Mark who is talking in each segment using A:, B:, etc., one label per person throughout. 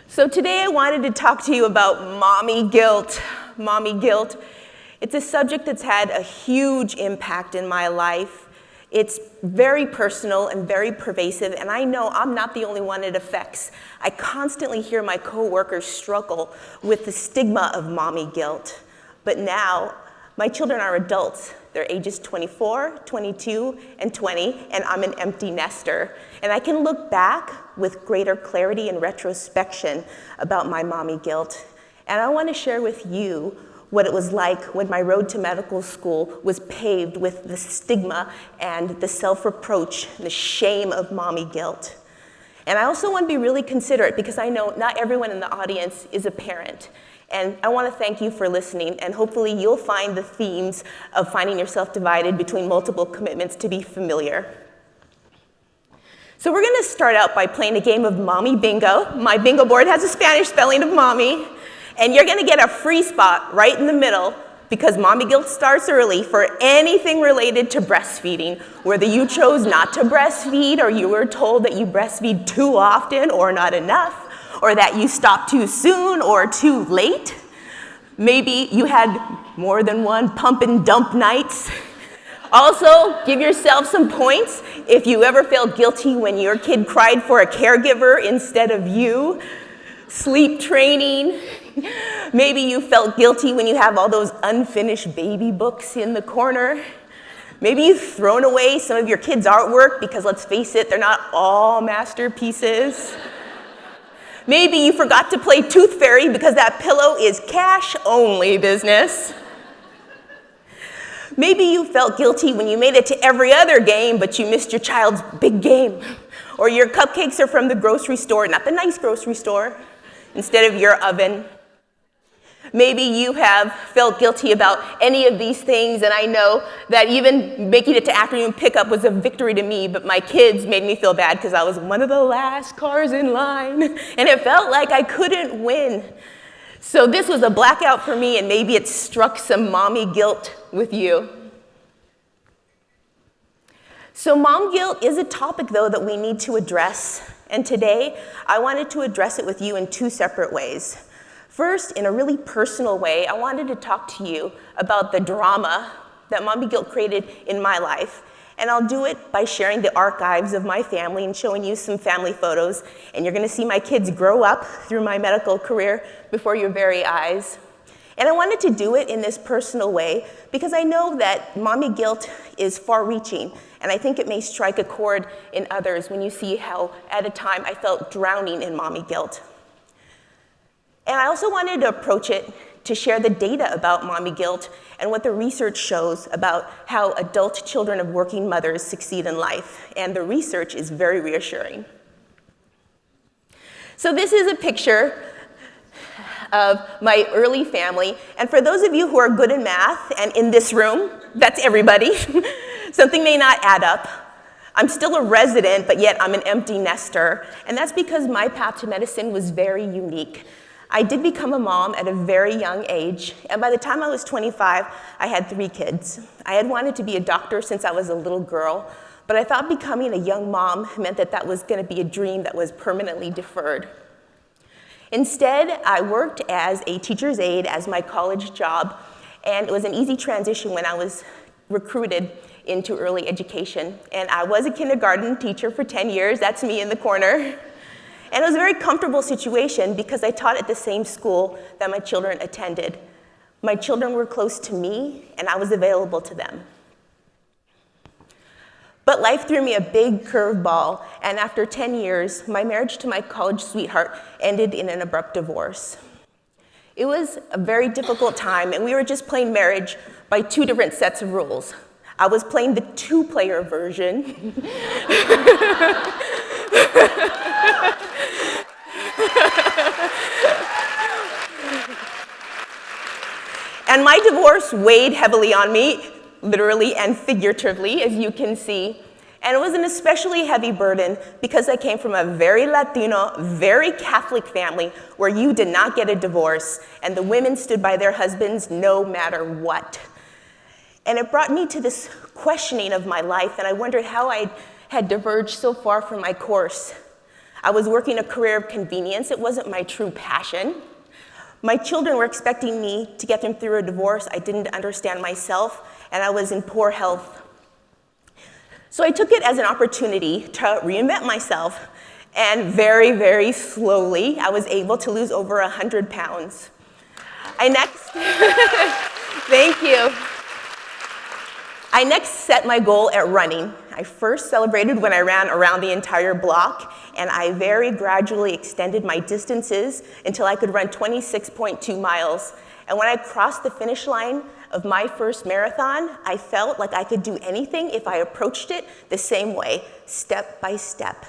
A: So today I wanted to talk to you about mommy guilt. Mommy guilt. It's a subject that's had a huge impact in my life. It's very personal and very pervasive, and I know I'm not the only one it affects. I constantly hear my coworkers struggle with the stigma of mommy guilt. But now, my children are adults. They're ages 24, 22, and 20, and I'm an empty nester. And I can look back with greater clarity and retrospection about my mommy guilt. And I want to share with you what it was like when my road to medical school was paved with the stigma and the self-reproach, the shame of mommy guilt. And I also want to be really considerate because I know not everyone in the audience is a parent. And I want to thank you for listening, and hopefully you'll find the themes of finding yourself divided between multiple commitments to be familiar. So we're going to start out by playing a game of Mommy Bingo. My bingo board has a Spanish spelling of mommy, and you're going to get a free spot right in the middle because mommy guilt starts early for anything related to breastfeeding, whether you chose not to breastfeed or you were told that you breastfeed too often or not enough, or that you stopped too soon or too late. Maybe you had more than one pump and dump nights. Also, give yourself some points if you ever felt guilty when your kid cried for a caregiver instead of you. Sleep training. Maybe you felt guilty when you have all those unfinished baby books in the corner. Maybe you've thrown away some of your kids' artwork because, let's face it, they're not all masterpieces. Maybe you forgot to play Tooth Fairy because that pillow is cash-only business. Maybe you felt guilty when you made it to every other game, but you missed your child's big game. Or your cupcakes are from the grocery store, not the nice grocery store, instead of your oven. Maybe you have felt guilty about any of these things, and I know that even making it to afternoon pickup was a victory to me, but my kids made me feel bad because I was one of the last cars in line, and it felt like I couldn't win. So this was a blackout for me, and maybe it struck some mommy guilt with you. So mom guilt is a topic, though, that we need to address, and today I wanted to address it with you in two separate ways. First, in a really personal way, I wanted to talk to you about the drama that mommy guilt created in my life. And I'll do it by sharing the archives of my family and showing you some family photos. And you're going to see my kids grow up through my medical career before your very eyes. And I wanted to do it in this personal way because I know that mommy guilt is far-reaching. And I think it may strike a chord in others when you see how, at a time, I felt drowning in mommy guilt. And I also wanted to approach it to share the data about mommy guilt and what the research shows about how adult children of working mothers succeed in life. And the research is very reassuring. So this is a picture of my early family. And for those of you who are good in math and in this room, that's everybody, something may not add up. I'm still a resident, but yet I'm an empty nester. And that's because my path to medicine was very unique. I did become a mom at a very young age, and by the time I was 25, I had 3 kids. I had wanted to be a doctor since I was a little girl, but I thought becoming a young mom meant that that was going to be a dream that was permanently deferred. Instead, I worked as a teacher's aide as my college job, and it was an easy transition when I was recruited into early education. And I was a kindergarten teacher for 10 years. That's me in the corner. And it was a very comfortable situation because I taught at the same school that my children attended. My children were close to me, and I was available to them. But life threw me a big curveball, and after 10 years, my marriage to my college sweetheart ended in an abrupt divorce. It was a very difficult time, and we were just playing marriage by 2 different sets of rules. I was playing the 2-player version. And my divorce weighed heavily on me, literally and figuratively, as you can see. And it was an especially heavy burden because I came from a very Latino, very Catholic family where you did not get a divorce, and the women stood by their husbands no matter what. And it brought me to this questioning of my life, and I wondered how I had diverged so far from my course. I was working a career of convenience. It wasn't my true passion. My children were expecting me to get them through a divorce. I didn't understand myself, and I was in poor health. So I took it as an opportunity to reinvent myself, and very, very slowly, I was able to lose over 100 pounds. Thank you. I next set my goal at running. I first celebrated when I ran around the entire block, and I very gradually extended my distances until I could run 26.2 miles. And when I crossed the finish line of my first marathon, I felt like I could do anything if I approached it the same way, step by step.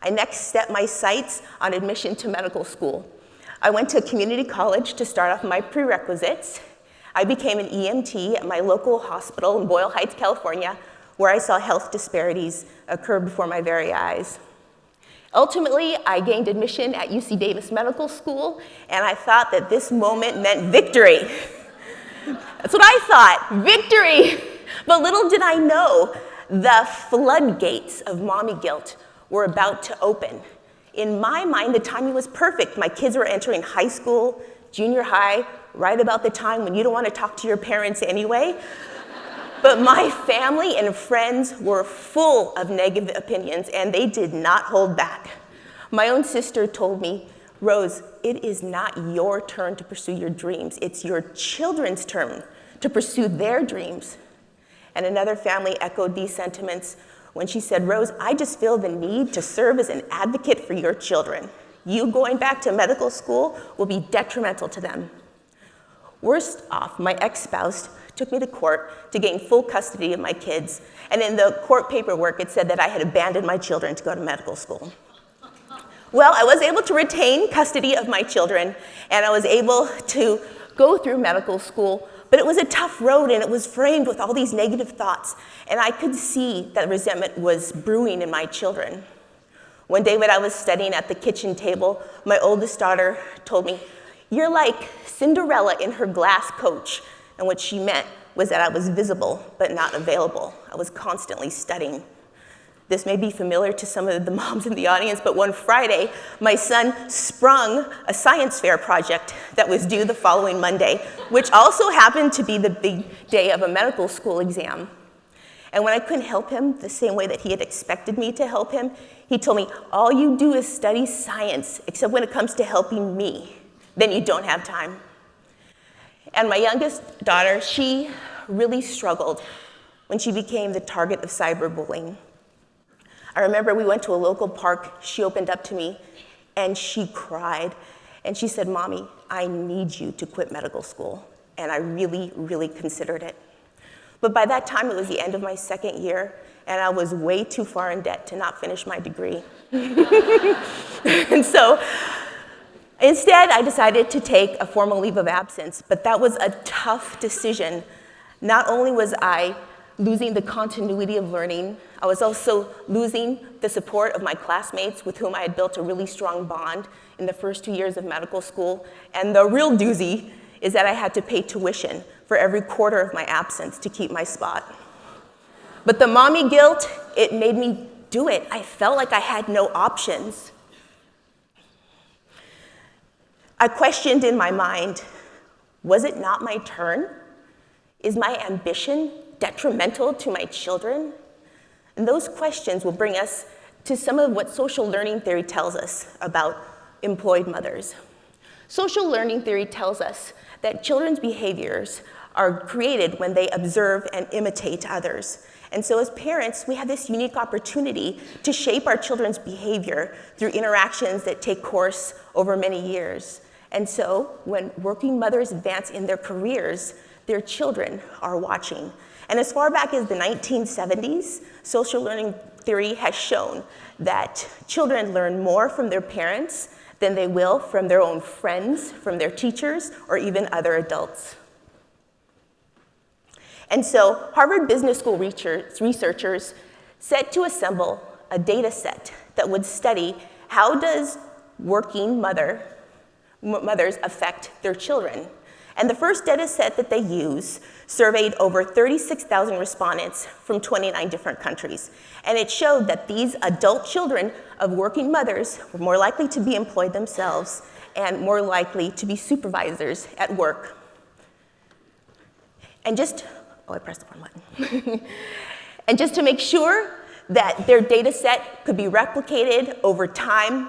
A: I next set my sights on admission to medical school. I went to community college to start off my prerequisites. I became an EMT at my local hospital in Boyle Heights, California, where I saw health disparities occur before my very eyes. Ultimately, I gained admission at UC Davis Medical School, and I thought that this moment meant victory. That's what I thought, victory! But little did I know, the floodgates of mommy guilt were about to open. In my mind, the timing was perfect. My kids were entering high school, junior high, right about the time when you don't want to talk to your parents anyway. But my family and friends were full of negative opinions, and they did not hold back. My own sister told me, Rose, it is not your turn to pursue your dreams. It's your children's turn to pursue their dreams. And another family echoed these sentiments when she said, Rose, I just feel the need to serve as an advocate for your children. You going back to medical school will be detrimental to them. Worst off, my ex-spouse took me to court to gain full custody of my kids, and in the court paperwork it said that I had abandoned my children to go to medical school. Well, I was able to retain custody of my children, and I was able to go through medical school, but it was a tough road, and it was framed with all these negative thoughts, and I could see that resentment was brewing in my children. One day when I was studying at the kitchen table, my oldest daughter told me, you're like Cinderella in her glass coach. And what she meant was that I was visible, but not available. I was constantly studying. This may be familiar to some of the moms in the audience, but one Friday, my son sprung a science fair project that was due the following Monday, which also happened to be the big day of a medical school exam. And when I couldn't help him the same way that he had expected me to help him, he told me, all you do is study science, except when it comes to helping me. Then you don't have time. And my youngest daughter, she really struggled when she became the target of cyberbullying. I remember we went to a local park, she opened up to me, and she cried. And she said, Mommy, I need you to quit medical school. And I really, really considered it. But by that time, it was the end of my second year, and I was way too far in debt to not finish my degree. And so, instead, I decided to take a formal leave of absence, but that was a tough decision. Not only was I losing the continuity of learning, I was also losing the support of my classmates with whom I had built a really strong bond in the first 2 years of medical school. And the real doozy is that I had to pay tuition for every quarter of my absence to keep my spot. But the mommy guilt, it made me do it. I felt like I had no options. I questioned in my mind, was it not my turn? Is my ambition detrimental to my children? And those questions will bring us to some of what social learning theory tells us about employed mothers. Social learning theory tells us that children's behaviors are created when they observe and imitate others. And so as parents, we have this unique opportunity to shape our children's behavior through interactions that take course over many years. And so when working mothers advance in their careers, their children are watching. And as far back as the 1970s, social learning theory has shown that children learn more from their parents than they will from their own friends, from their teachers, or even other adults. And so Harvard Business School researchers set to assemble a data set that would study how does working mothers affect their children. And the first data set that they used surveyed over 36,000 respondents from 29 different countries. And it showed that these adult children of working mothers were more likely to be employed themselves and more likely to be supervisors at work. And I pressed the wrong button. And just to make sure that their data set could be replicated over time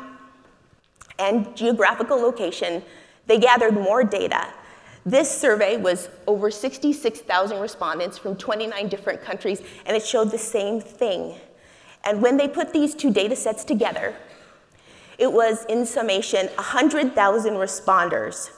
A: and geographical location, they gathered more data. This survey was over 66,000 respondents from 29 different countries, and it showed the same thing. And when they put these two data sets together, it was, in summation, 100,000 responders,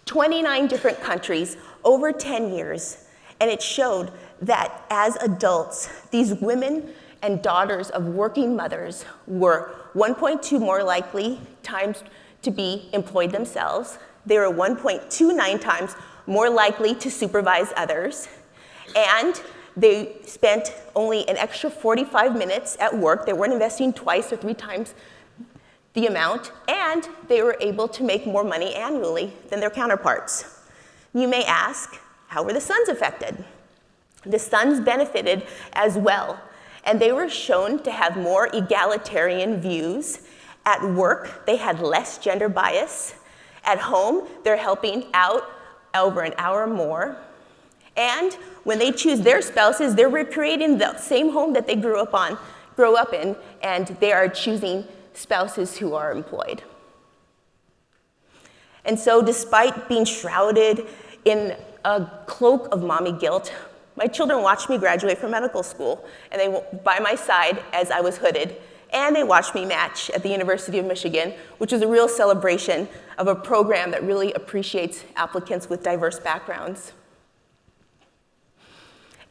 A: 29 different countries, over 10 years. And it showed that as adults, these women and daughters of working mothers were 1.2 more likely times to be employed themselves. They were 1.29 times more likely to supervise others. And they spent only an extra 45 minutes at work. They weren't investing twice or 3 times the amount. And they were able to make more money annually than their counterparts. You may ask, how were the sons affected? The sons benefited as well. And they were shown to have more egalitarian views. At work, they had less gender bias. At home, they're helping out over an hour more. And when they choose their spouses, they're recreating the same home that they grew up in, and they are choosing spouses who are employed. And so despite being shrouded in a cloak of mommy guilt, my children watched me graduate from medical school, and they were by my side as I was hooded, and they watched me match at the University of Michigan, which was a real celebration of a program that really appreciates applicants with diverse backgrounds.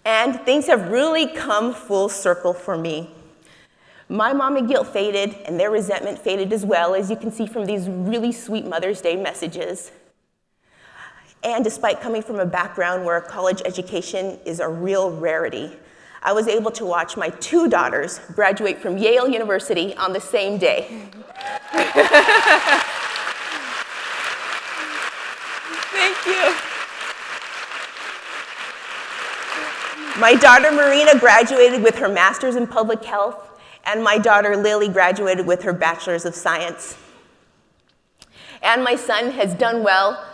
A: And things have really come full circle for me. My mommy guilt faded, and their resentment faded as well, as you can see from these really sweet Mother's Day messages. And despite coming from a background where college education is a real rarity, I was able to watch my 2 daughters graduate from Yale University on the same day. Thank you. My daughter Marina graduated with her master's in public health, and my daughter Lily graduated with her bachelor's of science. And my son has done well.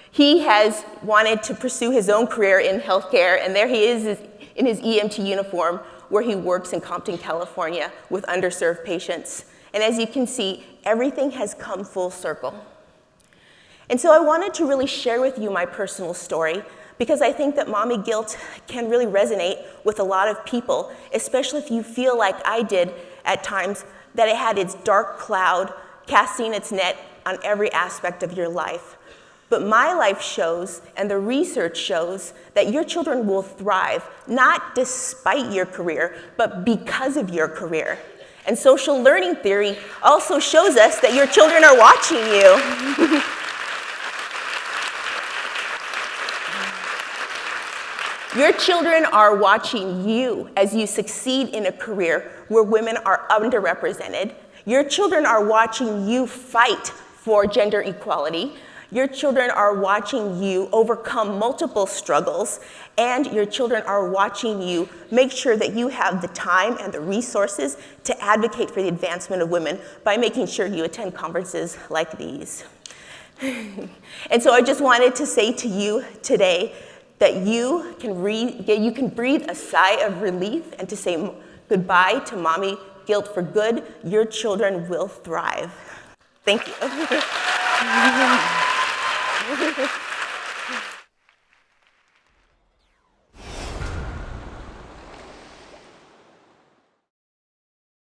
A: He has wanted to pursue his own career in healthcare, and there he is in his EMT uniform, where he works in Compton, California, with underserved patients. And as you can see, everything has come full circle. And so I wanted to really share with you my personal story, because I think that mommy guilt can really resonate with a lot of people, especially if you feel like I did at times, that it had its dark cloud casting its net on every aspect of your life. But my life shows, and the research shows, that your children will thrive, not despite your career, but because of your career. And social learning theory also shows us that your children are watching you. Your children are watching you as you succeed in a career where women are underrepresented. Your children are watching you fight for gender equality. Your children are watching you overcome multiple struggles, and your children are watching you make sure that you have the time and the resources to advocate for the advancement of women by making sure you attend conferences like these. And so I just wanted to say to you today that you can breathe a sigh of relief and to say goodbye to mommy guilt for good. Your children will thrive. Thank you.